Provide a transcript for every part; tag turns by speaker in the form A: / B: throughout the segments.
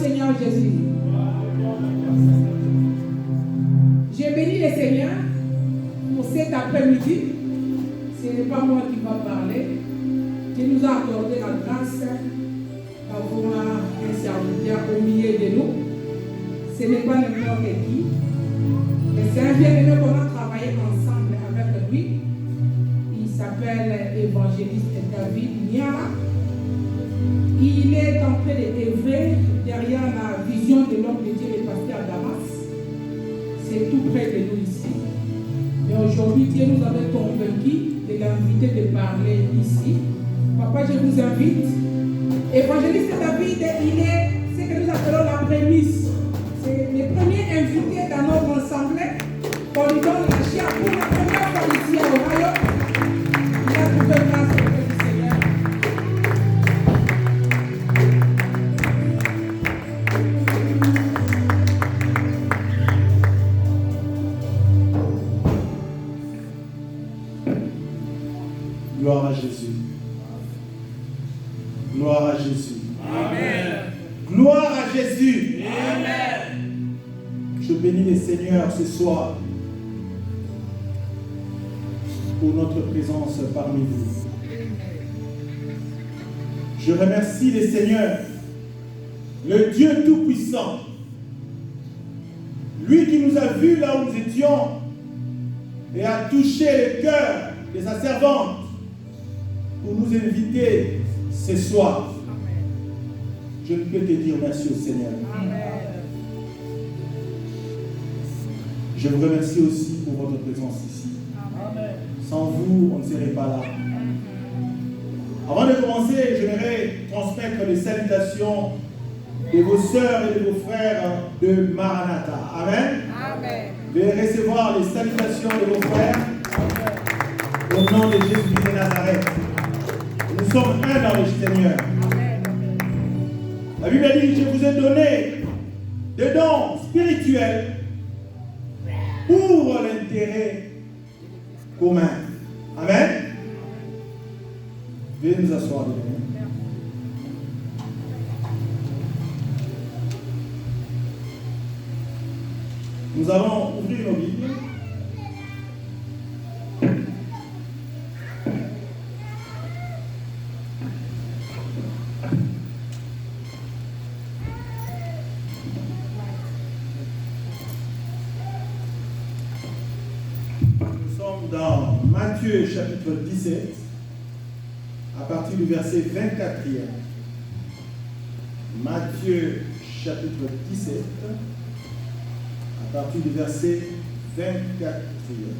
A: Seigneur Jésus. Je bénis le Seigneur pour cet après-midi. Ce n'est pas moi qui va parler. Qui nous a accordé la grâce d'avoir un serviteur au milieu de nous. Ce n'est pas n'importe qui. Mais c'est un bien-aimé qu'on a travaillé ensemble avec lui. Il s'appelle évangéliste David Niara. Il est en train d'œuvrer derrière la vision de l'homme de Dieu, le pasteur Damas. C'est tout près de nous ici. Mais aujourd'hui, Dieu nous avait convaincu de l'inviter de parler ici. Papa, je vous invite. Évangéliste David, il est ce que nous appelons la prémisse. C'est le premier invité dans notre assemblée. On lui donne la chair pour la première fois ici à Ohio. Il a trouvé grâce auprès du Seigneur.
B: Gloire à Jésus. Gloire à Jésus.
C: Amen.
B: Gloire à Jésus.
C: Amen.
B: Je bénis le Seigneur ce soir pour notre présence parmi vous. Je remercie le Seigneur, le Dieu Tout-Puissant, lui qui nous a vus là où nous étions et a touché le cœur de sa servante pour nous inviter ce soir. Je ne peux te dire merci au Seigneur.
A: Amen.
B: Je vous remercie aussi pour votre présence ici.
A: Amen.
B: Sans vous, on ne serait pas là. Avant de commencer, j'aimerais transmettre les salutations de vos sœurs et de vos frères de Maranatha. Amen.
A: Amen.
B: Veuillez recevoir les salutations de vos frères au nom de Jésus de Nazareth. Nous sommes un dans le Seigneur. La Bible dit, je vous ai donné des dons spirituels pour l'intérêt commun. Amen. Veuillez nous asseoir. Nous allons ouvrir nos Bibles. Dans Matthieu chapitre 17, à partir du verset 24e. Matthieu chapitre 17, à partir du verset 24e.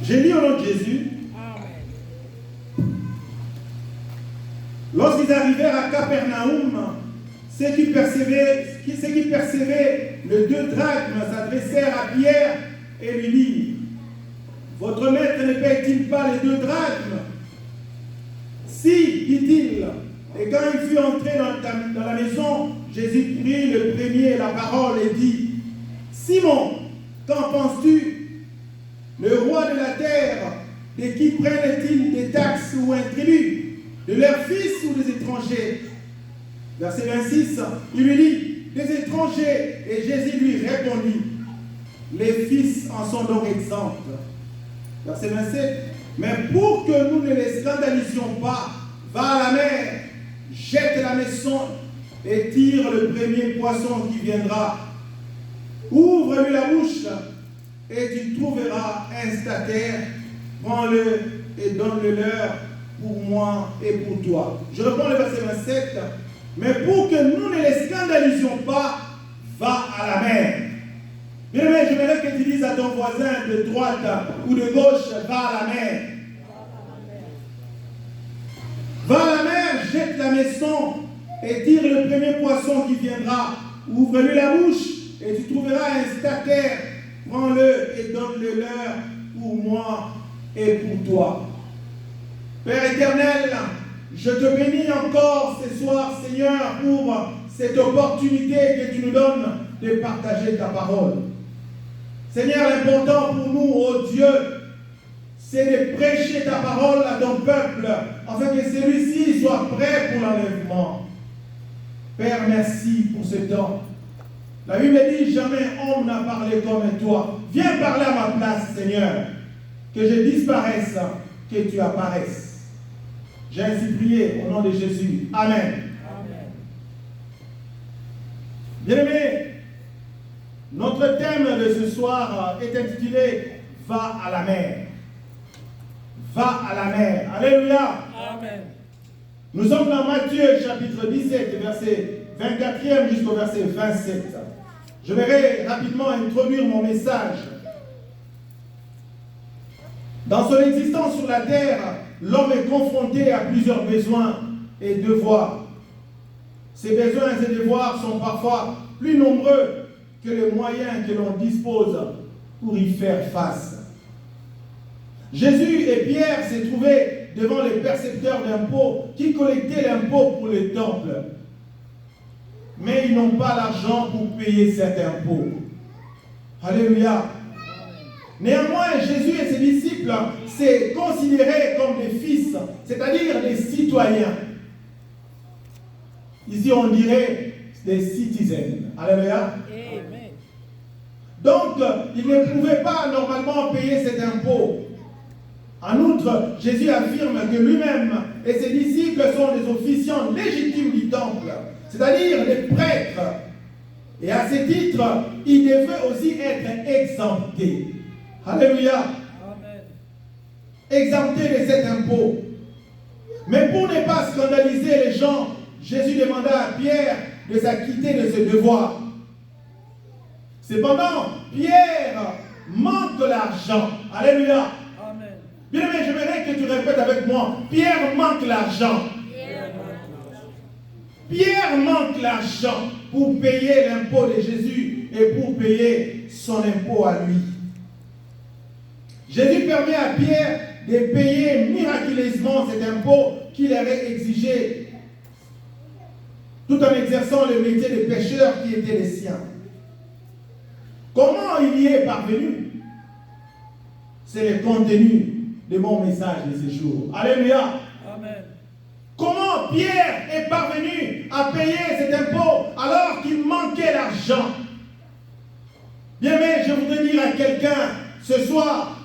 B: J'ai lu au nom de Jésus. Lorsqu'ils arrivèrent à Capernaum, ceux qui percevaient le 2 drachmes s'adressèrent à Pierre et lui dirent, votre maître ne paye-t-il pas les 2 drachmes? Si, dit-il. Et quand il fut entré dans la maison, Jésus prit le premier la parole et dit, Simon, qu'en penses-tu? Le roi de la terre, de qui prennent-ils des taxes ou un tribut? De leurs fils ou des étrangers? Verset 26, il lui dit, des étrangers. Et Jésus lui répondit, les fils en sont donc exempts. Verset 27, mais pour que nous ne les scandalisions pas, va à la mer, jette la maison et tire le premier poisson qui viendra. Ouvre-lui la bouche et tu trouveras un stataire. Prends-le et donne-le leur pour moi et pour toi. Je reprends le verset 27. Mais pour que nous ne les scandalisions pas, va à la mer. Bien aimé, j'aimerais que tu dises à ton voisin de droite ou de gauche, va à la mer. Va à la mer, jette la maison et tire le premier poisson qui viendra. Ouvre-lui la bouche et tu trouveras un stataire. Prends-le et donne-le leur pour moi et pour toi. Père éternel, je te bénis encore ce soir, Seigneur, pour cette opportunité que tu nous donnes de partager ta parole. Seigneur, l'important pour nous, oh Dieu, c'est de prêcher ta parole à ton peuple, afin que celui-ci soit prêt pour l'enlèvement. Père, merci pour ce temps. La Bible dit, jamais homme n'a parlé comme toi. Viens parler à ma place, Seigneur. Que je disparaisse, que tu apparaisses. J'ai ainsi prié au nom de Jésus. Amen. Bien-aimés, notre thème de ce soir est intitulé « Va à la mer ». Va à la mer. Alléluia.
C: Amen.
B: Nous sommes dans Matthieu chapitre 17, verset 24e jusqu'au verset 27. Je vais rapidement introduire mon message. Dans son existence sur la terre, l'homme est confronté à plusieurs besoins et devoirs. Ces besoins et devoirs sont parfois plus nombreux que les moyens que l'on dispose pour y faire face. Jésus et Pierre s'est trouvés devant les percepteurs d'impôts qui collectaient l'impôt pour le temple. Mais ils n'ont pas l'argent pour payer cet impôt. Alléluia. Néanmoins, Jésus et ses disciples s'est considérés comme des fils, c'est-à-dire des citoyens. Ici, on dirait des citizens. Alléluia.
C: Amen.
B: Donc, ils ne pouvaient pas normalement payer cet impôt. En outre, Jésus affirme que lui-même et ses disciples sont des officiants légitimes du temple, c'est-à-dire des prêtres. Et à ce titre, ils devaient aussi être exemptés. Alléluia.
C: Amen.
B: Exemptés de cet impôt. Mais pour ne pas scandaliser les gens, Jésus demanda à Pierre de s'acquitter de ce devoir. Cependant, Pierre manque de l'argent. Alléluia.
C: Amen.
B: Bien-aimé, j'aimerais que tu répètes avec moi. Pierre manque l'argent. Pierre manque l'argent pour payer l'impôt de Jésus et pour payer son impôt à lui. Jésus permet à Pierre de payer miraculeusement cet impôt qu'il avait exigé, tout en exerçant le métier de pêcheur qui était le sien. Comment il y est parvenu? C'est le contenu de mon message de ce jour. Alléluia.
C: Amen.
B: Comment Pierre est parvenu à payer cet impôt alors qu'il manquait l'argent? Bien, mais je voudrais dire à quelqu'un ce soir,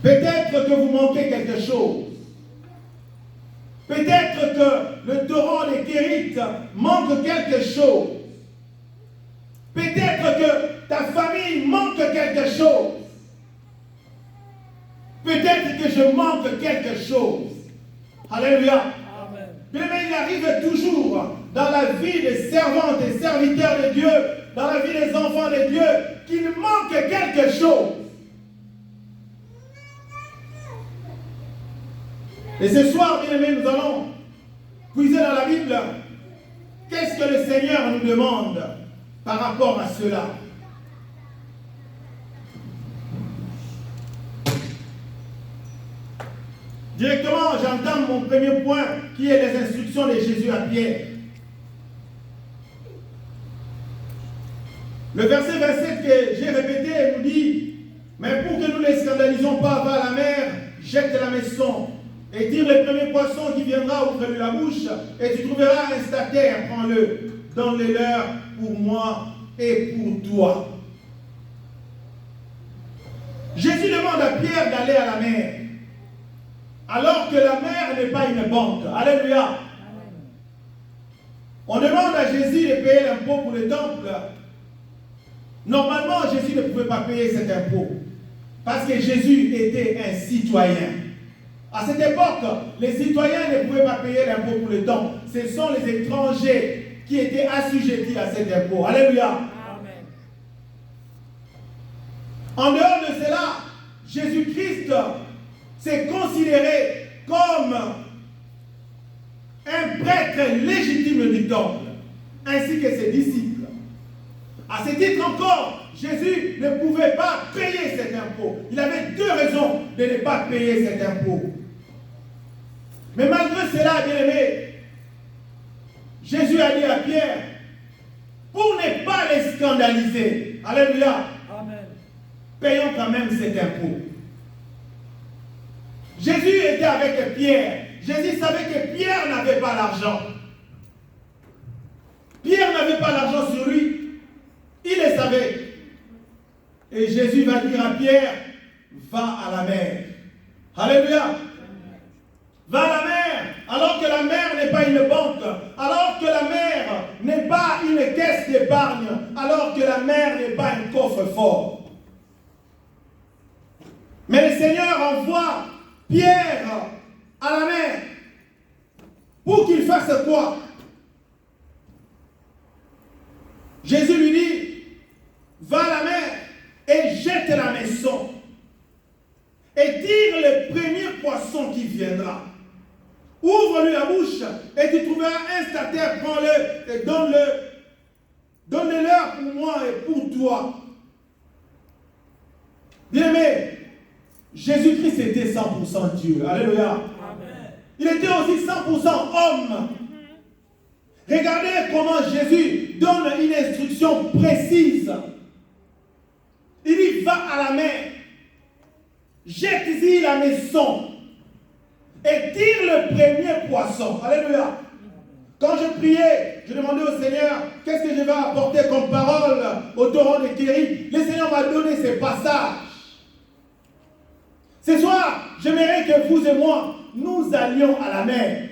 B: peut-être que vous manquez quelque chose. Peut-être que le torrent des Kérites manque quelque chose. Peut-être que ta famille manque quelque chose. Peut-être que je manque quelque chose. Alléluia.
C: Amen.
B: Mais il arrive toujours dans la vie des servantes et serviteurs de Dieu, dans la vie des enfants de Dieu, qu'il manque quelque chose. Et ce soir, bien aimés, nous allons puiser dans la Bible. Qu'est-ce que le Seigneur nous demande par rapport à cela? Directement, j'entame mon premier point qui est les instructions de Jésus à Pierre. Le verset 27 que j'ai répété nous dit: mais pour que nous ne les scandalisons pas, va à la mer, jette la maison et tire le premier poisson qui viendra, ouvre-lui la bouche et tu trouveras un stataire, prends-le, donne-le leur pour moi et pour toi. Jésus demande à Pierre d'aller à la mer, alors que la mer n'est pas une banque. Alléluia. On demande à Jésus de payer l'impôt pour le temple. Normalement, Jésus ne pouvait pas payer cet impôt, parce que Jésus était un citoyen. À cette époque, les citoyens ne pouvaient pas payer l'impôt pour le temple. Ce sont les étrangers qui étaient assujettis à cet impôt. Alléluia.
C: Amen.
B: En dehors de cela, Jésus-Christ s'est considéré comme un prêtre légitime du temple, ainsi que ses disciples. À ce titre encore, Jésus ne pouvait pas payer cet impôt. Il avait deux raisons de ne pas payer cet impôt. Mais malgré cela, bien-aimé, Jésus a dit à Pierre, pour ne pas les scandaliser, alléluia,
C: Amen.
B: payons quand même cet impôt. Jésus était avec Pierre. Jésus savait que Pierre n'avait pas l'argent. Pierre n'avait pas l'argent sur lui. Il le savait. Et Jésus va dire à Pierre, va à la mer. Alléluia. Va à la mer. Alors que la mer n'est pas une banque. Alors que la mer n'est pas une caisse d'épargne. Alors que la mer n'est pas un coffre-fort. Mais le Seigneur envoie Pierre à la mer. Pour qu'il fasse quoi? Jésus lui dit, va à la mer et jette la maison. Et tire le premier poisson qui viendra. Ouvre-lui la bouche et tu trouveras un statère, prends-le et donne-le. Donne-le-leur pour moi et pour toi. Bien-aimé, Jésus-Christ était 100% Dieu. Alléluia. Amen. Il était aussi 100% homme. Regardez comment Jésus donne une instruction précise. Il dit, va à la mer, jette-y la maison et tire le premier poisson. Alléluia. Quand je priais, je demandais au Seigneur, qu'est-ce que je vais apporter comme parole au torrent de Kéry. Le Seigneur m'a donné ces passages. Ce soir, j'aimerais que vous et moi, nous allions à la mer.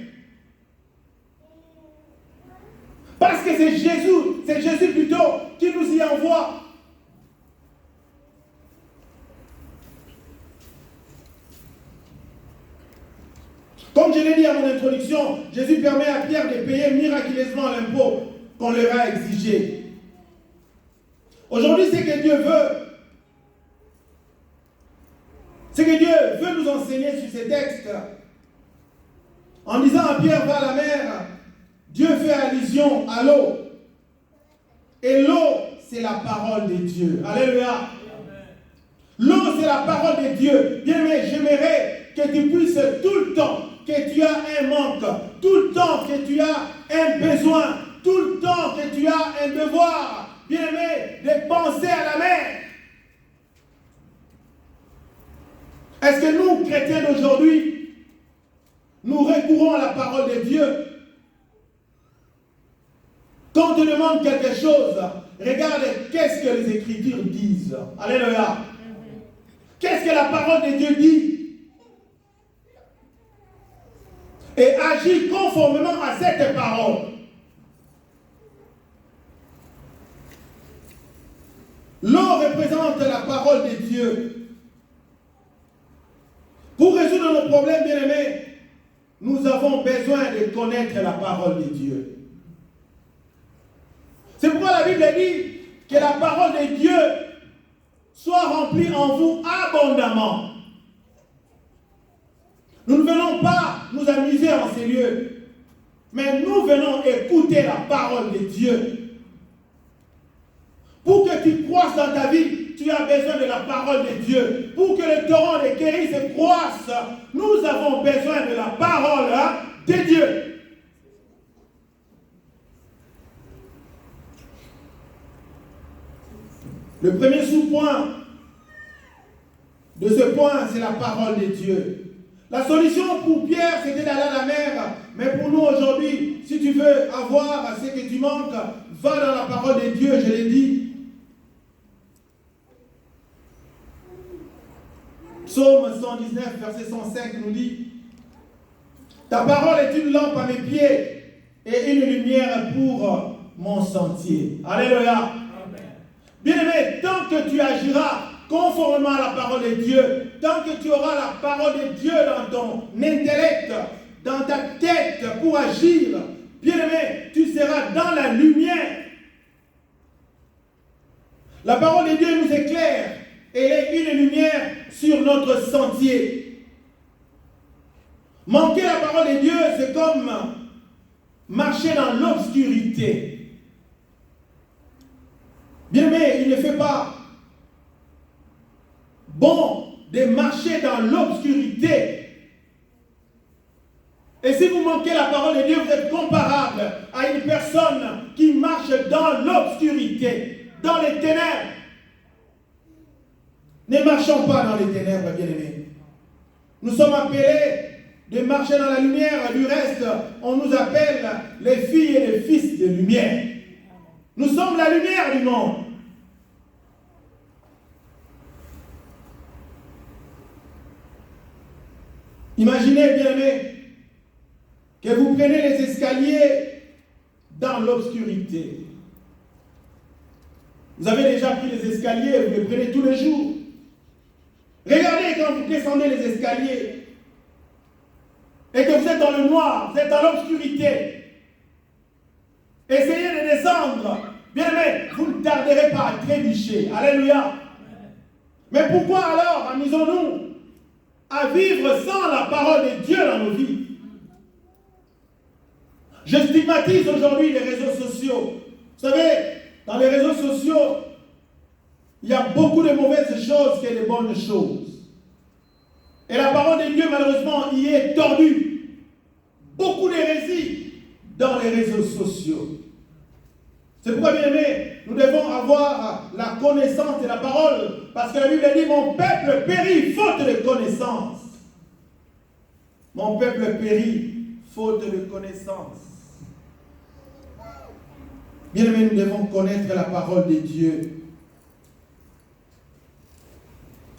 B: Parce que c'est Jésus plutôt qui nous y envoie. Comme je l'ai dit à mon introduction, Jésus permet à Pierre de payer miraculeusement l'impôt qu'on leur a exigé. Aujourd'hui, ce que Dieu veut nous enseigner sur ces textes, en disant à Pierre, va à la mer, Dieu fait allusion à l'eau. Et l'eau, c'est la parole de Dieu. Alléluia. L'eau, c'est la parole de Dieu. Bien aimé, j'aimerais que tu puisses tout le temps que tu as un manque, tout le temps que tu as un besoin, tout le temps que tu as un devoir, bien aimé, de penser à la mer. Est-ce que nous, chrétiens d'aujourd'hui, nous recourons à la parole de Dieu? Quand on te demande quelque chose, regarde qu'est-ce que les Écritures disent. Alléluia. Qu'est-ce que la parole de Dieu dit? Et agis conformément à cette parole. L'eau représente la parole de Dieu. Pour résoudre nos problèmes, bien-aimés, nous avons besoin de connaître la parole de Dieu. C'est pourquoi la Bible dit que la parole de Dieu soit remplie en vous abondamment. Nous ne venons pas nous amuser en ces lieux, mais nous venons écouter la parole de Dieu. Pour que tu croisses dans ta vie, tu as besoin de la parole de Dieu. Pour que le torrent de Kéry se croisse, nous avons besoin de la parole de Dieu. Le premier sous-point de ce point, c'est la parole de Dieu. La solution pour Pierre, c'était d'aller à la mer. Mais pour nous aujourd'hui, si tu veux avoir ce que tu manques, va dans la parole de Dieu, je l'ai dit. Psaume 119, verset 105 nous dit, ta parole est une lampe à mes pieds et une lumière pour mon sentier. Alléluia. Bien-aimé, tant que tu agiras conformément à la parole de Dieu, tant que tu auras la parole de Dieu dans ton intellect, dans ta tête pour agir, bien-aimé, tu seras dans la lumière. La parole de Dieu nous éclaire. Elle est une lumière sur notre sentier. Manquer la parole de Dieu, c'est comme marcher dans l'obscurité. Bien-aimé, il ne fait pas bon de marcher dans l'obscurité. Et si vous manquez la parole de Dieu, vous êtes comparable à une personne qui marche dans l'obscurité, dans les ténèbres. Ne marchons pas dans les ténèbres, bien-aimés. Nous sommes appelés de marcher dans la lumière. Du reste, on nous appelle les filles et les fils de lumière. Nous sommes la lumière du monde. Imaginez, bien-aimés, que vous prenez les escaliers dans l'obscurité. Vous avez déjà pris les escaliers, vous les prenez tous les jours. Regardez quand vous descendez les escaliers et que vous êtes dans le noir, vous êtes dans l'obscurité. Essayez de descendre. Bien-aimés, vous ne tarderez pas à trébucher. Alléluia. Mais pourquoi alors amusons-nous à vivre sans la parole de Dieu dans nos vies? Je stigmatise aujourd'hui les réseaux sociaux. Vous savez, dans les réseaux sociaux, il y a beaucoup de mauvaises choses que de bonnes choses. Et la parole de Dieu, malheureusement, y est tordue. Beaucoup d'hérésie dans les réseaux sociaux. C'est pourquoi, bien aimé, nous devons avoir la connaissance de la parole. Parce que la Bible dit, mon peuple périt faute de connaissance. Mon peuple périt faute de connaissance. Bien aimé, nous devons connaître la parole de Dieu.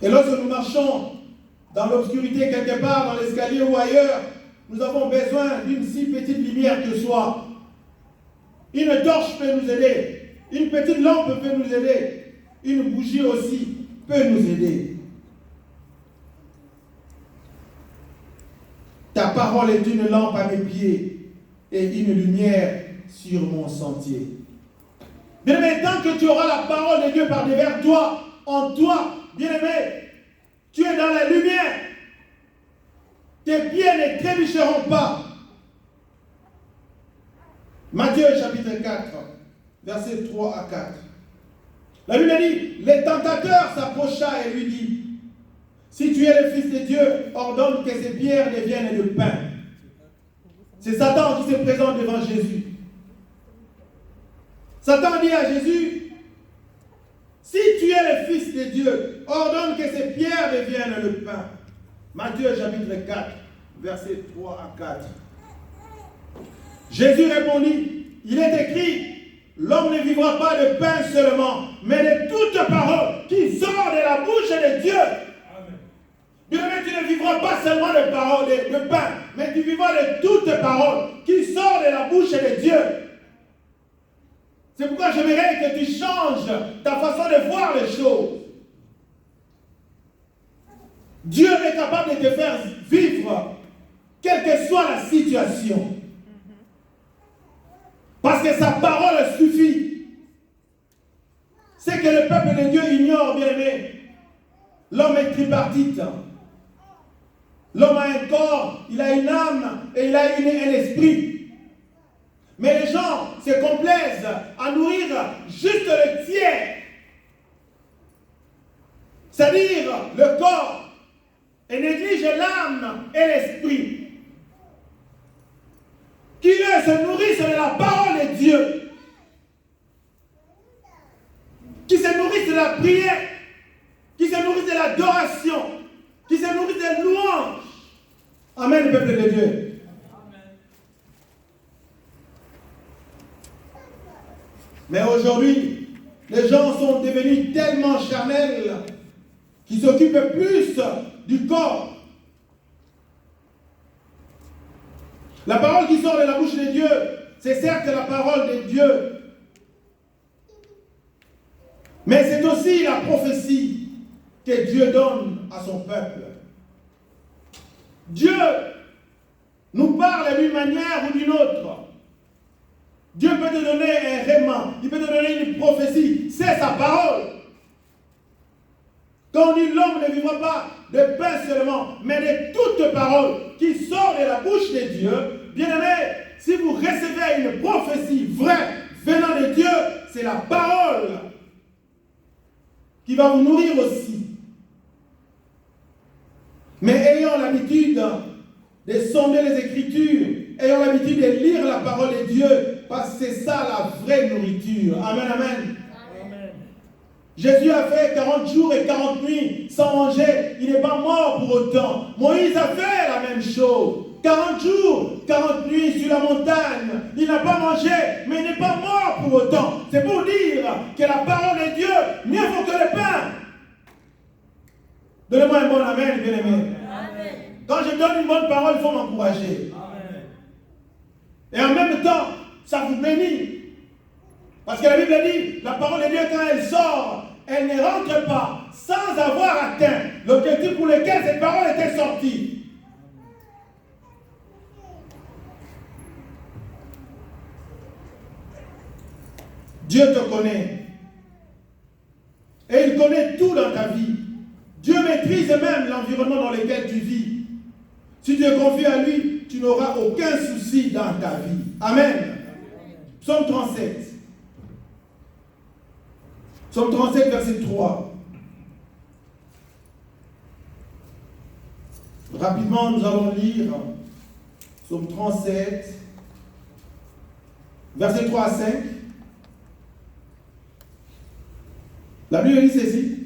B: Et lorsque nous marchons dans l'obscurité quelque part, dans l'escalier ou ailleurs, nous avons besoin d'une si petite lumière que soit. Une torche peut nous aider. Une petite lampe peut nous aider. Une bougie aussi peut nous aider. Ta parole est une lampe à mes pieds et une lumière sur mon sentier. Bien-aimé, tant que tu auras la parole de Dieu par devers toi, en toi, bien-aimé, tu es dans la lumière. Tes pieds ne trébucheront pas. Matthieu chapitre 4, versets 3 à 4. La Bible dit, le tentateur s'approcha et lui dit, si tu es le Fils de Dieu, ordonne que ces pierres deviennent de pain. C'est Satan qui se présente devant Jésus. Satan dit à Jésus, si tu es le Fils de Dieu, ordonne que ces pierres deviennent le pain. Matthieu chapitre 4, versets 3 à 4. Jésus répondit, il est écrit, l'homme ne vivra pas de pain seulement, mais de toute parole qui sort de la bouche de Dieu. Bien-aimé, tu ne vivras pas seulement de parole, de pain, mais tu vivras de toute parole qui sort de la bouche de Dieu. C'est pourquoi j'aimerais que tu changes ta façon de voir les choses. Dieu est capable de te faire vivre, quelle que soit la situation. Parce que sa parole suffit. C'est que le peuple de Dieu ignore, bien aimé. L'homme est tripartite. L'homme a un corps, il a une âme et il a un esprit. Mais les gens se complaisent à nourrir juste le tiers. C'est-à-dire le corps. Et négligent l'âme et l'esprit. Qui eux se nourrissent de la parole de Dieu. Qui se nourrissent de la prière. Qui se nourrissent de l'adoration. Qui se nourrissent des louanges. Amen, peuple de Dieu. Mais aujourd'hui, les gens sont devenus tellement charnels qu'ils s'occupent plus du corps. La parole qui sort de la bouche de Dieu, c'est certes la parole de Dieu, mais c'est aussi la prophétie que Dieu donne à son peuple. Dieu nous parle d'une manière ou d'une autre. Dieu peut te donner un réma, il peut te donner une prophétie, c'est sa parole. Quand on dit l'homme ne vivra pas de pain seulement, mais de toute parole qui sort de la bouche de Dieu, bien-aimé, si vous recevez une prophétie vraie venant de Dieu, c'est la parole qui va vous nourrir aussi. Mais ayons l'habitude de sonder les Écritures, ayons l'habitude de lire la parole de Dieu, parce que c'est ça la vraie nourriture. Amen, amen.
C: Amen.
B: Jésus a fait 40 jours et 40 nuits sans manger. Il n'est pas mort pour autant. Moïse a fait la même chose. 40 jours, 40 nuits sur la montagne. Il n'a pas mangé, mais il n'est pas mort pour autant. C'est pour dire que la parole de Dieu, mieux vaut que le pain. Donnez-moi un bon amen, bien-aimé. Quand je donne une bonne parole, il faut m'encourager. Et en même temps, ça vous bénit. Parce que la Bible dit, la parole de Dieu, quand elle sort, elle ne rentre pas sans avoir atteint l'objectif pour lequel cette parole était sortie. Dieu te connaît. Et il connaît tout dans ta vie. Dieu maîtrise même l'environnement dans lequel tu vis. Si tu te confies à lui, tu n'auras aucun souci dans ta vie. Amen. Psaume 37. Psaume 37, verset 3. Rapidement, nous allons lire Psaume 37, verset 3 à 5. La Bible dit ceci.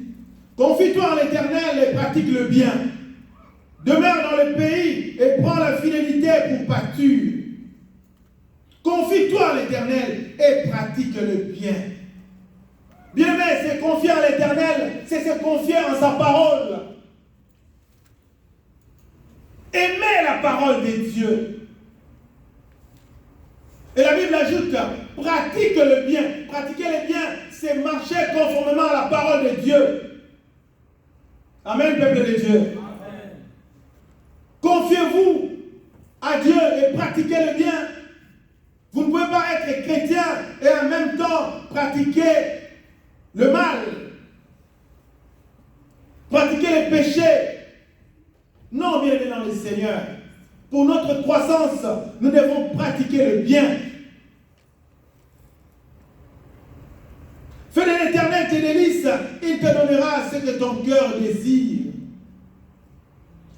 B: Confie-toi en l'Éternel et pratique le bien. Demeure dans le pays et prends la fidélité pour pâture. Confie-toi en l'Éternel et pratique le bien. Bien-aimé, c'est confier en l'Éternel, c'est se confier en sa parole. Aimer la parole de Dieu. Et la Bible ajoute, pratique le bien. Pratiquer le bien, c'est marcher conformément à la parole de Dieu. Amen, peuple de Dieu. Amen. Confiez-vous à Dieu et pratiquez le bien. Vous ne pouvez pas être chrétien et en même temps pratiquer le mal. Pratiquer les péchés. Non, bien aimé dans le Seigneur. Pour notre croissance, nous devons pratiquer le bien. Fais de l'Éternel tes délices, il te donnera ce que ton cœur désire.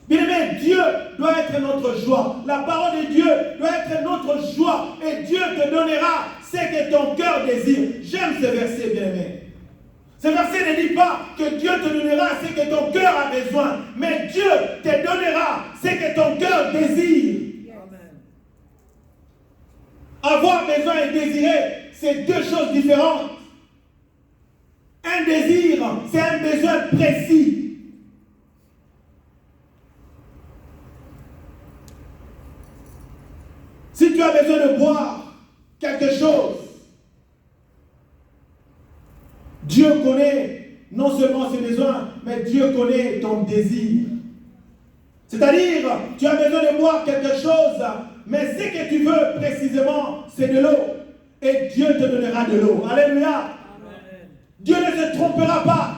B: Bien-aimé, Dieu doit être notre joie. La parole de Dieu doit être notre joie. Et Dieu te donnera ce que ton cœur désire. J'aime ce verset, bien-aimé. Ce verset ne dit pas que Dieu te donnera ce que ton cœur a besoin. Mais Dieu te donnera ce que ton cœur désire. Amen. Avoir besoin et désirer, c'est deux choses différentes. Un désir, c'est un besoin précis. Si tu as besoin de boire quelque chose, Dieu connaît non seulement ses besoins, mais Dieu connaît ton désir. C'est-à-dire, tu as besoin de boire quelque chose, mais ce que tu veux précisément, c'est de l'eau. Et Dieu te donnera de l'eau. Alléluia. Dieu ne se trompera pas.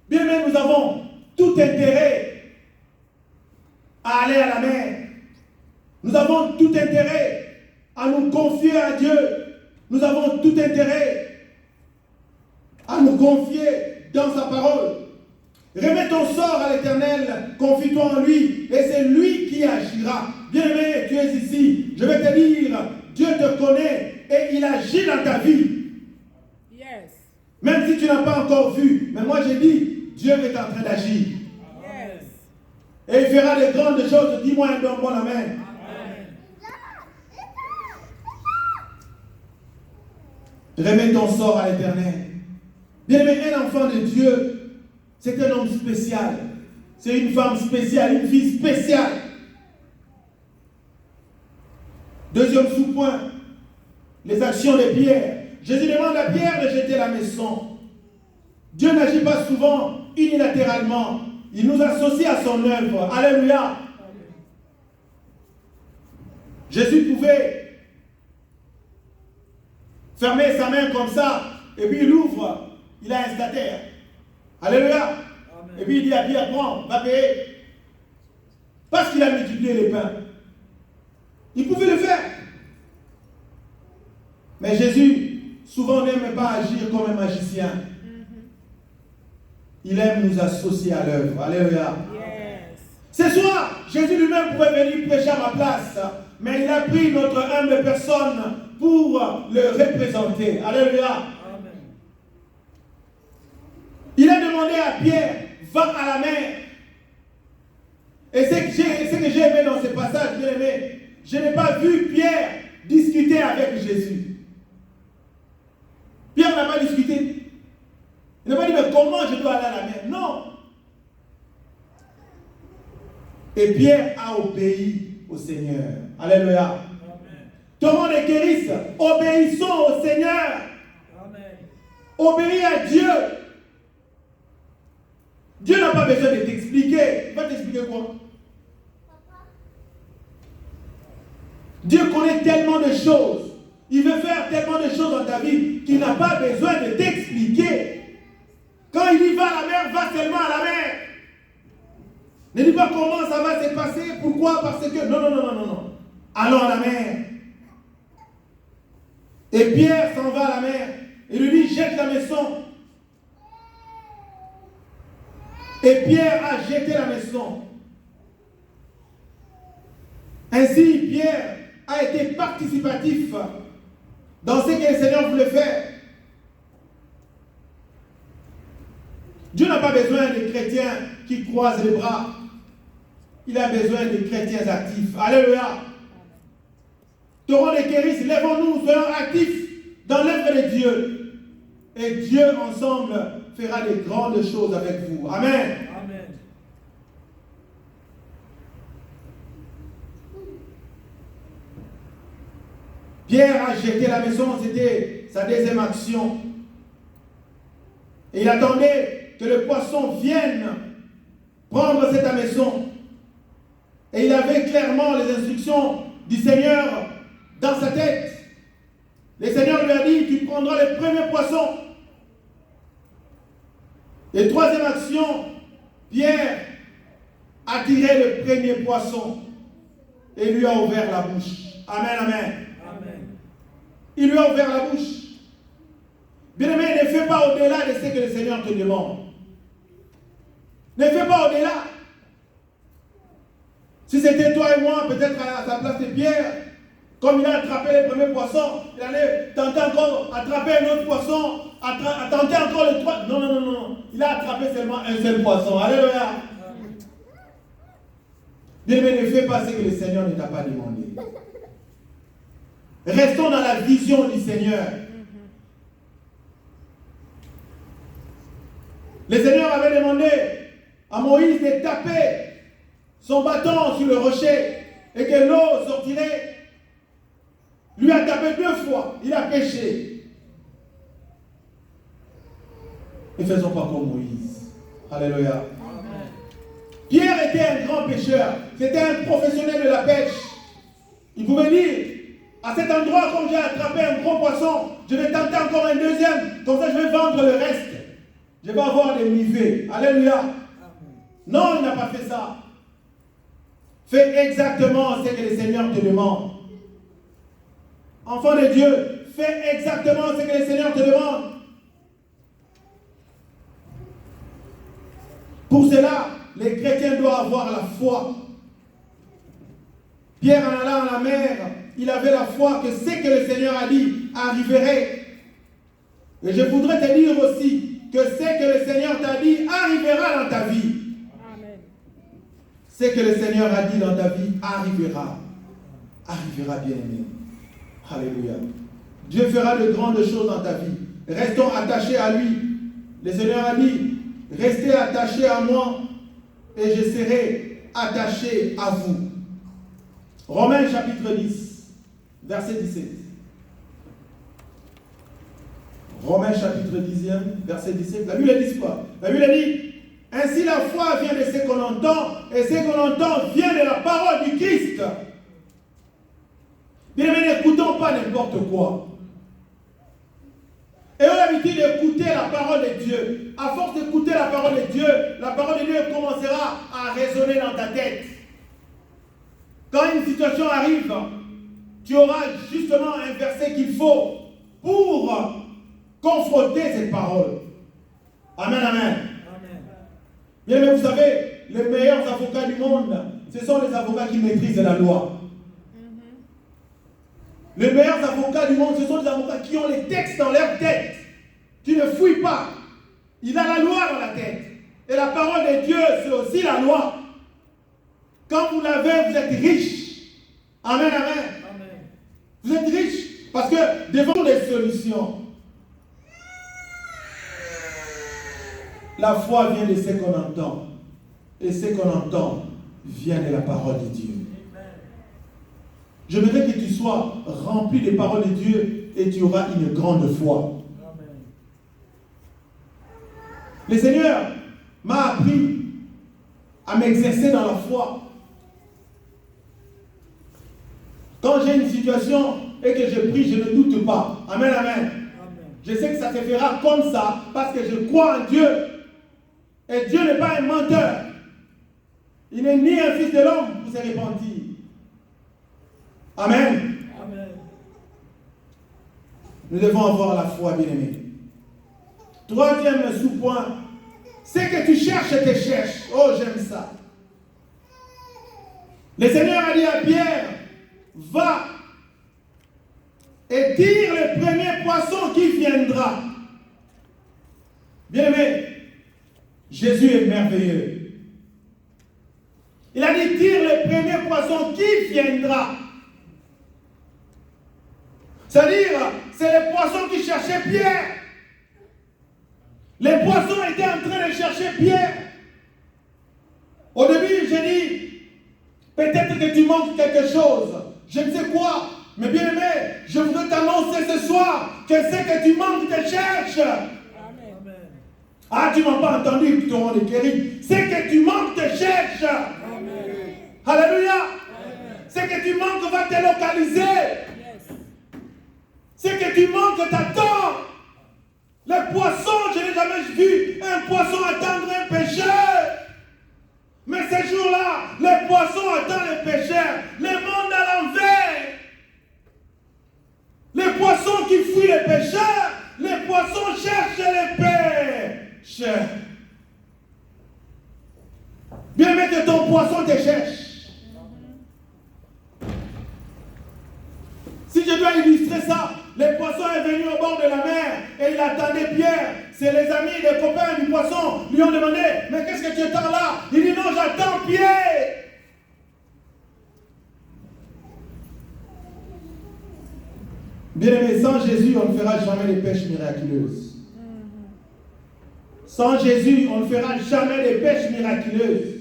B: Bien même, nous avons tout intérêt à aller à la mer. Nous avons tout intérêt à nous confier à Dieu. Nous avons tout intérêt à nous confier dans sa parole. Remets ton sort à l'Éternel, confie-toi en lui, et c'est lui qui agira. Bien-aimé, tu es ici. Je vais te dire, Dieu te connaît et il agit dans ta vie. Même si tu n'as pas encore vu, mais moi j'ai dit, Dieu est en train d'agir. Yes. Et il fera de grandes choses. Dis-moi un bon amen. Amen. Remets ton sort à l'Éternel. Bien-aimé, un enfant de Dieu, c'est un homme spécial. C'est une femme spéciale, une fille spéciale. Deuxième sous-point, les actions de Pierre. Jésus demande à Pierre de jeter la maison. Dieu n'agit pas souvent unilatéralement. Il nous associe à son œuvre. Alléluia. Jésus pouvait fermer sa main comme ça, et puis il ouvre. Il a un stataire. Alléluia. Amen. Et puis il dit à Pierre, prends, va payer. Parce qu'il a multiplié les pains. Il pouvait le faire. Mais Jésus souvent n'aime pas agir comme un magicien. Il aime nous associer à l'œuvre. Alléluia. Yes. Ce soir, Jésus lui-même pouvait venir prêcher à ma place. Mais il a pris notre humble personne pour le représenter. Alléluia. Amen. demandé à Pierre, va à la mer. Et ce que j'ai aimé dans ce passage, bien aimé, je n'ai pas vu Pierre discuter avec Jésus. Pierre n'a pas discuté. Il n'a pas dit, mais comment je dois aller à la mer? Non. Et Pierre a obéi au Seigneur. Alléluia. Tout le monde est guéri. Obéissons au Seigneur.
C: Amen.
B: Obéis à Dieu. Dieu n'a pas besoin de t'expliquer. Il va t'expliquer quoi? Dieu connaît tellement de choses. Il veut faire tellement de choses dans ta vie qu'il n'a pas besoin de t'expliquer. Quand il dit va à la mer, va seulement à la mer. Ne dis pas comment ça va se passer. Pourquoi? Parce que... Non. Allons à la mer. Et Pierre s'en va à la mer. Il lui dit, jette la maison. Et Pierre a jeté la maison. Ainsi, Pierre a été participatif dans ce que le Seigneur voulait faire. Dieu n'a pas besoin de chrétiens qui croisent les bras. Il a besoin de chrétiens actifs. Alléluia. Torrent de Kéris, lèvons-nous, soyons actifs dans l'œuvre de Dieu. Et Dieu ensemble fera de grandes choses avec vous. Amen.
C: Amen.
B: Pierre a jeté la maison, c'était sa deuxième action. Et il attendait que le poisson vienne prendre cette maison. Et il avait clairement les instructions du Seigneur dans sa tête. Le Seigneur lui a dit, tu prendras le premier poisson. Et troisième action, Pierre a tiré le premier poisson et lui a ouvert la bouche. Amen, amen. Il lui a ouvert la bouche. Bien-aimé, ne fais pas au-delà de ce que le Seigneur te demande. Ne fais pas au-delà. Si c'était toi et moi, peut-être à sa place de Pierre, comme il a attrapé le premier poisson, il allait tenter encore attraper un autre poisson, tenter encore le trois. Non. Il a attrapé seulement un seul poisson. Alléluia. Bien-aimé, ne fais pas ce que le Seigneur ne t'a pas demandé. Restons dans la vision du Seigneur. Le Seigneur avait demandé à Moïse de taper son bâton sur le rocher et que l'eau sortirait. Lui a tapé 2 fois. Il a péché. Ne faisons pas comme Moïse. Alléluia. Pierre était un grand pêcheur. C'était un professionnel de la pêche. Il pouvait dire, à cet endroit, comme j'ai attrapé un gros poisson, je vais tenter encore un deuxième. Comme ça, je vais vendre le reste. Je vais avoir des mivets. Alléluia. Non, il n'a pas fait ça. Fais exactement ce que le Seigneur te demande. Enfant de Dieu, fais exactement ce que le Seigneur te demande. Pour cela, les chrétiens doivent avoir la foi. Pierre, en allant à la mer, il avait la foi que ce que le Seigneur a dit arriverait. Et je voudrais te dire aussi que ce que le Seigneur t'a dit arrivera dans ta vie.
C: Amen.
B: Ce que le Seigneur a dit dans ta vie arrivera. Arrivera, bien aimé. Alléluia. Dieu fera de grandes choses dans ta vie. Restons attachés à lui. Le Seigneur a dit, restez attachés à moi et je serai attaché à vous. Romains chapitre 10, verset 17. Romains chapitre 10, verset 17. La Bible dit quoi? La Bible dit, ainsi la foi vient de ce qu'on entend, et ce qu'on entend vient de la parole du Christ. Bien aimé, n'écoutons pas n'importe quoi. Ayons l'habitude d'écouter la parole de Dieu. À force d'écouter la parole de Dieu commencera à résonner dans ta tête. Quand une situation arrive, tu auras justement un verset qu'il faut pour confronter cette parole. Amen, amen. Bien aimé, vous savez, les meilleurs avocats du monde, ce sont les avocats qui maîtrisent la loi. Les meilleurs avocats du monde, ce sont les avocats qui ont les textes dans leur tête. Tu ne fouilles pas. Il a la loi dans la tête. Et la parole de Dieu, c'est aussi la loi. Quand vous l'avez, vous êtes riche. Amen, amen.
C: Amen.
B: Vous êtes riche parce que devant les solutions, la foi vient de ce qu'on entend. Et ce qu'on entend vient de la parole de Dieu. Je voudrais que tu sois rempli des paroles de Dieu et tu auras une grande foi.
C: Amen.
B: Le Seigneur m'a appris à m'exercer dans la foi. Quand j'ai une situation et que je prie, je ne doute pas. Amen, amen.
C: Amen.
B: Je sais que ça se fera comme ça parce que je crois en Dieu. Et Dieu n'est pas un menteur. Il n'est ni un fils de l'homme pour se repentir. Amen.
C: Amen.
B: Nous devons avoir la foi, bien-aimés. Troisième sous-point, c'est que tu cherches et te cherches. Oh, j'aime ça. Le Seigneur a dit à Pierre, va et tire le premier poisson qui viendra. Bien-aimé, Jésus est merveilleux. Il a dit, tire le premier poisson qui viendra. C'est-à-dire, c'est le poisson qui cherchait Pierre. Les poissons étaient en train de chercher Pierre. Au début, j'ai dit, peut-être que tu manques quelque chose. Je ne sais quoi. Mais bien aimé, je voudrais t'annoncer ce soir que ce que tu manques te cherche.
C: Amen.
B: Ah, tu ne m'as pas entendu, tu t'auras guéri. Ce que tu manques te cherche.
C: Amen.
B: Alléluia.
C: Amen.
B: Ce que tu manques va te localiser.
C: Yes.
B: Ce que tu manques t'attend. Le poisson, je n'ai jamais vu un poisson attendre un pêcheur. Mais ces jours-là, le poisson attend le pêcheur. Le monde à l'envers. Les poissons qui fuient les pêcheurs, les poissons cherchent les pêcheurs. Bien aimé, que ton poisson te cherche. Si je dois illustrer ça, le poisson est venu au bord de la mer et il attendait Pierre. C'est les amis, les copains du poisson lui ont demandé, mais qu'est-ce que tu attends là? Il dit non, j'attends Pierre. Bien-aimé, sans Jésus, on ne fera jamais des pêches miraculeuses. Sans Jésus, on ne fera jamais des pêches miraculeuses.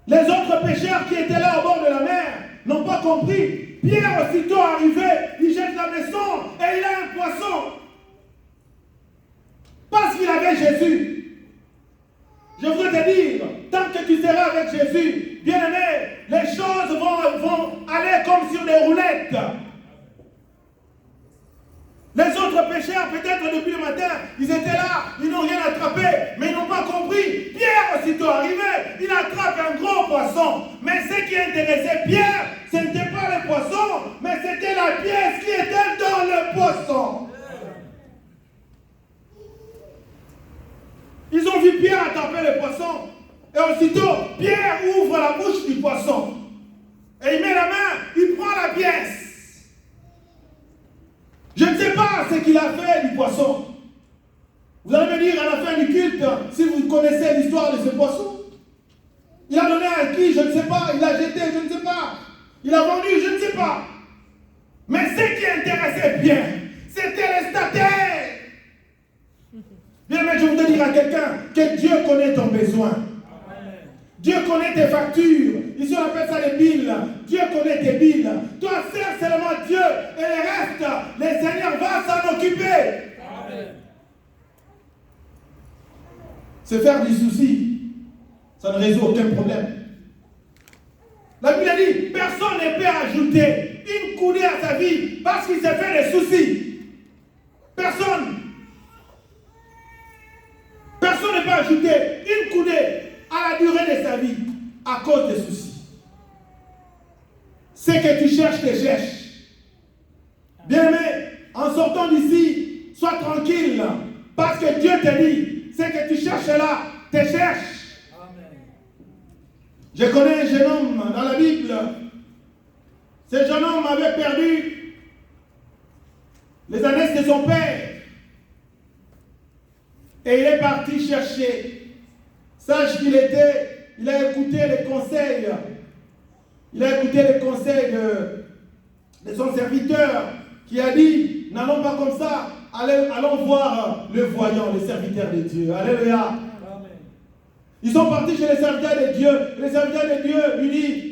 B: Les autres pêcheurs qui étaient là au bord de la mer n'ont pas compris. Pierre, aussitôt arrivé, il jette la maison et il a un poisson. Parce qu'il avait Jésus. Je voudrais te dire, tant que tu seras avec Jésus, bien-aimé, les choses vont aller comme sur des roulettes. Les autres pêcheurs, peut-être depuis le matin, ils étaient là, ils n'ont rien attrapé, mais ils n'ont pas compris. Pierre, aussitôt arrivé, il attrape un gros poisson. Mais ce qui intéressait Pierre, ce n'était pas le poisson, mais c'était la pièce qui était dans le poisson. Ils ont vu Pierre attraper le poisson. Et aussitôt, Pierre ouvre la bouche du poisson. Et il met la main, il prend la pièce. Je ne sais pas ce qu'il a fait du poisson. Vous allez me dire à la fin du culte, si vous connaissez l'histoire de ce poisson. Il a donné à qui, je ne sais pas. Il a jeté, je ne sais pas. Il a vendu, je ne sais pas. Mais ce qui intéressait bien, c'était les stataires. Bien, mais je voudrais dire à quelqu'un que Dieu connaît ton besoin. Dieu connaît tes factures. Ici, on appelle ça les billes. Dieu connaît tes billes. Toi, sers seulement Dieu. Et le reste, le Seigneur va s'en occuper.
C: Amen.
B: Se faire du souci, ça ne résout aucun problème. La Bible dit, personne ne peut ajouter une coudée à sa vie parce qu'il s'est fait des soucis. Personne. Personne ne peut ajouter une coudée à la durée de sa vie à cause des soucis. Ce que tu cherches, te cherche. Bien-aimé, en sortant d'ici, sois tranquille, parce que Dieu te dit, ce que tu cherches là, te cherche.
C: Amen.
B: Je connais un jeune homme dans la Bible. Ce jeune homme avait perdu les annexes de son père. Et il est parti chercher. Sache qu'il a écouté les conseils. Il a écouté les conseils de son serviteur qui a dit, n'allons pas comme ça, allons voir le voyant, le serviteur de Dieu. Alléluia.
C: Amen.
B: Ils sont partis chez les serviteurs de Dieu. Les serviteurs de Dieu lui disent,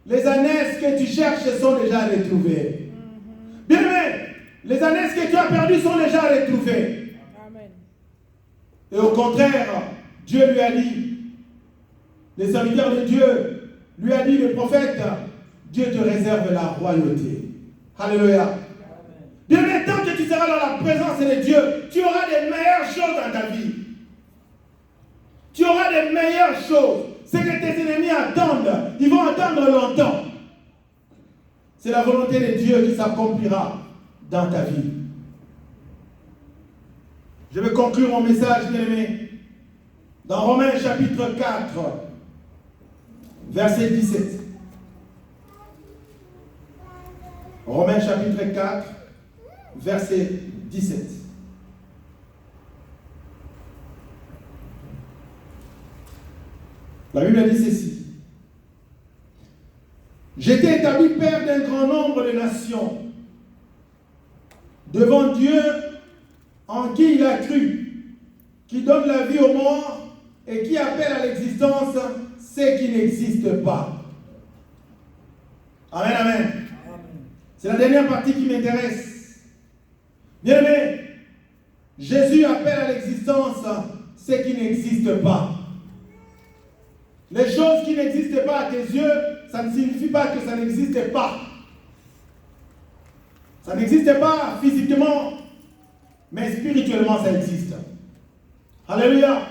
B: les ânesses que tu cherches sont déjà retrouvées. Bien aimé, les ânesses que tu as perdues sont déjà retrouvées.
A: Amen.
B: Et au contraire, Dieu lui a dit, les serviteurs de Dieu lui a dit, le prophète, Dieu te réserve la royauté. Alléluia. Bien aimé, tant que tu seras dans la présence de Dieu, tu auras des meilleures choses dans ta vie. Tu auras des meilleures choses. Ce que tes ennemis attendent, ils vont attendre longtemps. C'est la volonté de Dieu qui s'accomplira dans ta vie. Je vais conclure mon message, bien aimé, dans Romains chapitre 4, verset 17. Romains chapitre 4, verset 17. La Bible dit ceci. J'étais établi père d'un grand nombre de nations, devant Dieu en qui il a cru, qui donne la vie aux morts et qui appelle à l'existence ce qui n'existe pas. Amen, amen. C'est la dernière partie qui m'intéresse. Bien aimé, Jésus appelle à l'existence ce qui n'existe pas. Les choses qui n'existent pas à tes yeux, ça ne signifie pas que ça n'existe pas. Ça n'existe pas physiquement, mais spirituellement ça existe. Alléluia.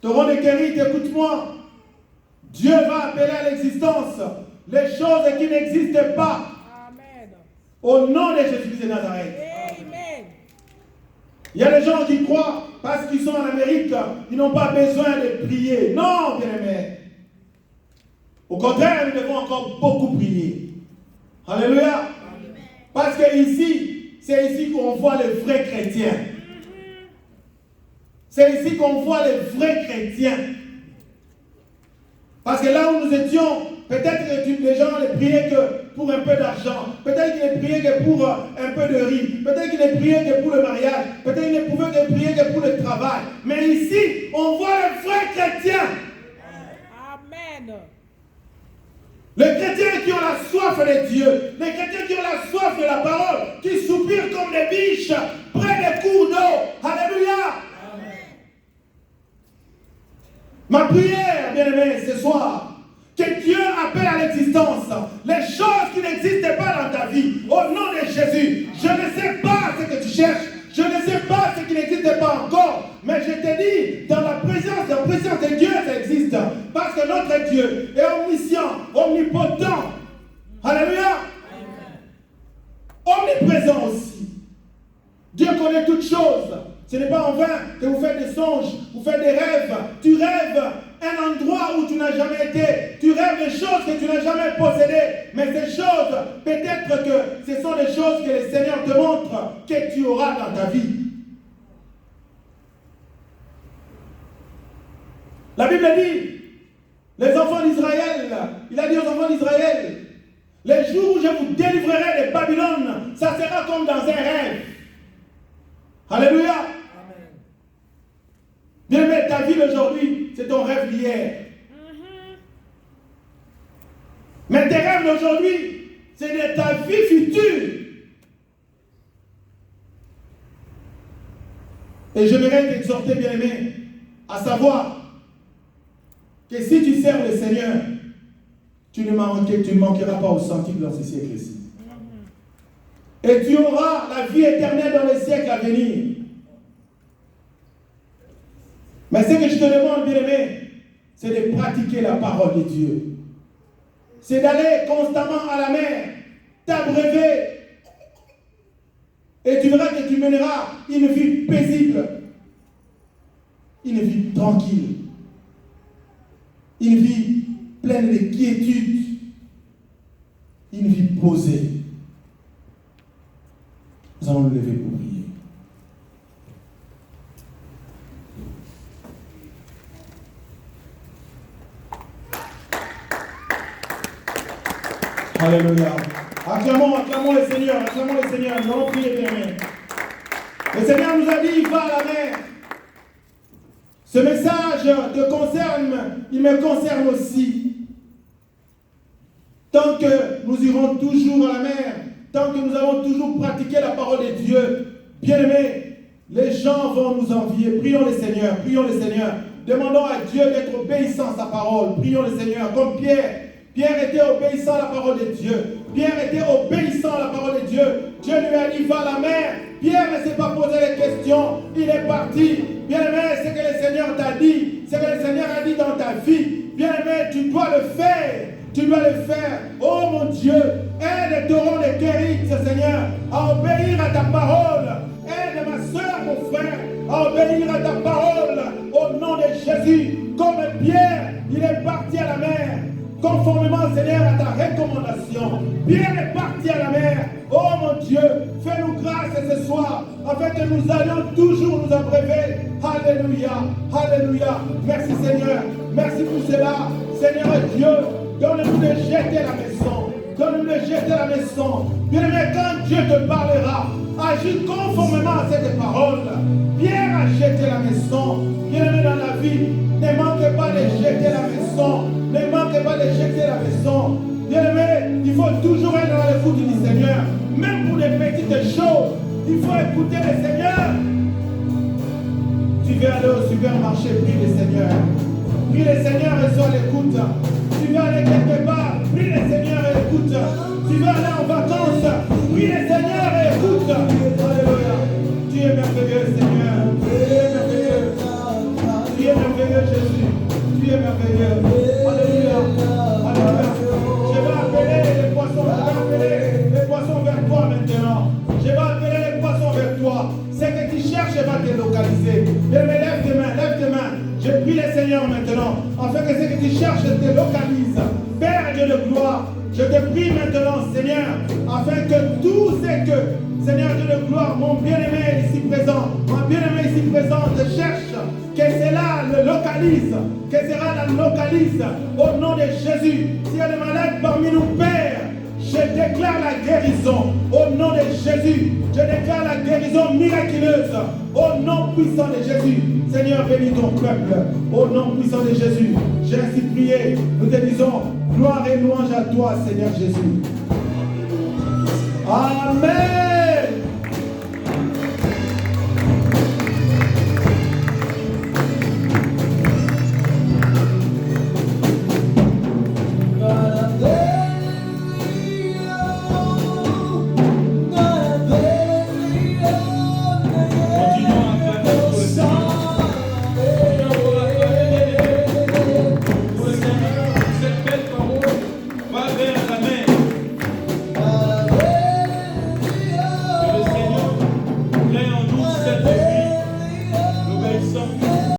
B: Taureau de Kérit, écoute-moi. Dieu va appeler à l'existence les choses qui n'existent pas.
A: Amen.
B: Au nom de Jésus-Christ de Nazareth.
A: Amen.
B: Il y a des gens qui croient, parce qu'ils sont en Amérique, ils n'ont pas besoin de prier. Non, bien-aimés. Au contraire, nous devons encore beaucoup prier. Alléluia. Amen. Parce que ici, c'est ici qu'on voit les vrais chrétiens. C'est ici qu'on voit les vrais chrétiens. Parce que là où nous étions, peut-être que les gens les priaient que pour un peu d'argent. Peut-être qu'ils ne priaient que pour un peu de riz. Peut-être qu'ils ne priaient que pour le mariage. Peut-être qu'ils ne pouvaient que prier que pour le travail. Mais ici, on voit les vrais chrétiens.
A: Amen.
B: Les chrétiens qui ont la soif de Dieu. Les chrétiens qui ont la soif de la parole. Qui soupirent comme des biches près des cours d'eau. Alléluia. Ma prière, bien-aimé, ce soir, que Dieu appelle à l'existence les choses qui n'existent pas dans ta vie. Au nom de Jésus, je ne sais pas ce que tu cherches. Je ne sais pas ce qui n'existe pas encore. Mais je te dis, dans la présence de Dieu, ça existe. Parce que notre Dieu est omniscient, omnipotent. Alléluia. Omniprésent aussi. Dieu connaît toutes choses. Ce n'est pas en vain que vous faites des songes, vous faites des rêves. Tu rêves un endroit où tu n'as jamais été. Tu rêves des choses que tu n'as jamais possédées. Mais ces choses, peut-être que ce sont des choses que le Seigneur te montre que tu auras dans ta vie. La Bible dit, les enfants d'Israël, il a dit aux enfants d'Israël, les jours où je vous délivrerai de Babylone, ça sera comme dans un rêve. Alléluia. Bien aimé, ta vie d'aujourd'hui, c'est ton rêve d'hier. Mais tes rêves d'aujourd'hui, c'est de ta vie future. Et j'aimerais t'exhorter, bien aimé, à savoir que si tu sers le Seigneur, tu ne manqueras pas au sentier dans ce siècle-ci. Et tu auras la vie éternelle dans les siècles à venir. Mais ce que je te demande, bien-aimé, c'est de pratiquer la parole de Dieu. C'est d'aller constamment à la mer, t'abreuver. Et tu verras que tu mèneras une vie paisible. Une vie tranquille. Une vie pleine de quiétude. Une vie posée. Nous allons nous lever pour prier. Alléluia. Acclamons le Seigneur, nous allons prier bien. Le Seigneur nous a dit, va à la mer. Ce message te concerne, il me concerne aussi. Tant que nous irons toujours à la mer, tant que nous allons toujours pratiquer la parole de Dieu, bien-aimés, les gens vont nous envier. Prions le Seigneur, Demandons à Dieu d'être obéissant à sa parole. Prions le Seigneur, comme Pierre. Pierre était obéissant à la parole de Dieu. Pierre était obéissant à la parole de Dieu. Dieu lui a dit, va à la mer. Pierre ne s'est pas posé les questions. Il est parti. Bien-aimé, c'est que le Seigneur t'a dit. C'est que le Seigneur a dit dans ta vie. Bien-aimé, tu dois le faire. Tu dois le faire. Oh mon Dieu, aide Toron de Kéritz, Seigneur, à obéir à ta parole. Aide ma soeur, mon frère, à obéir à ta parole. Au nom de Jésus, comme Pierre, il est parti à la mer. Conformément, Seigneur, à ta recommandation. Pierre est parti à la mer. Oh mon Dieu, fais-nous grâce ce soir, afin que nous allions toujours nous abreuver. Alléluia, alléluia. Merci Seigneur, merci pour cela. Seigneur Dieu, donne-nous de jeter la maison. Donne-nous de jeter la maison. Bien-aimé, quand Dieu te parlera, agis conformément à cette parole. Pierre a jeté la maison. Bien-aimé dans la vie, ne manque pas de jeter la maison. Ne manque pas de jeter la maison. Bien-aimé, il faut toujours être dans l'écoute du Seigneur. Même pour les petites choses, il faut écouter le Seigneur. Tu veux aller au supermarché, prie le Seigneur. Prie le Seigneur et sois à l'écoute. Tu veux aller quelque part, prie le Seigneur et écoute. Tu veux aller en vacances, prie le Seigneur et écoute. Alléluia. Tu es merveilleux, Seigneur. Tu es merveilleux. Tu es merveilleux, Jésus. Tu es merveilleux. Alléluia. Alléluia. Je vais appeler les poissons. Je vais appeler les poissons vers toi maintenant. Je vais appeler les poissons vers toi. Ce que tu cherches va te localiser. Mais lève tes mains, lève tes mains. Je prie le Seigneur maintenant, afin que ce que tu cherches te localise. Père Dieu de gloire, je te prie maintenant, Seigneur, afin que tout ce que, Seigneur Dieu de gloire, mon bien-aimé ici présent, ma bien-aimée ici présente cherche, que cela le localise, que cela la localise, au nom de Jésus. S'il y a des malades parmi nous, Père, je déclare la guérison au nom de Jésus. Je déclare la guérison miraculeuse au nom puissant de Jésus. Seigneur, bénis ton peuple au nom puissant de Jésus. J'ai ainsi prié. Nous te disons gloire et louange à toi, Seigneur Jésus. Amen.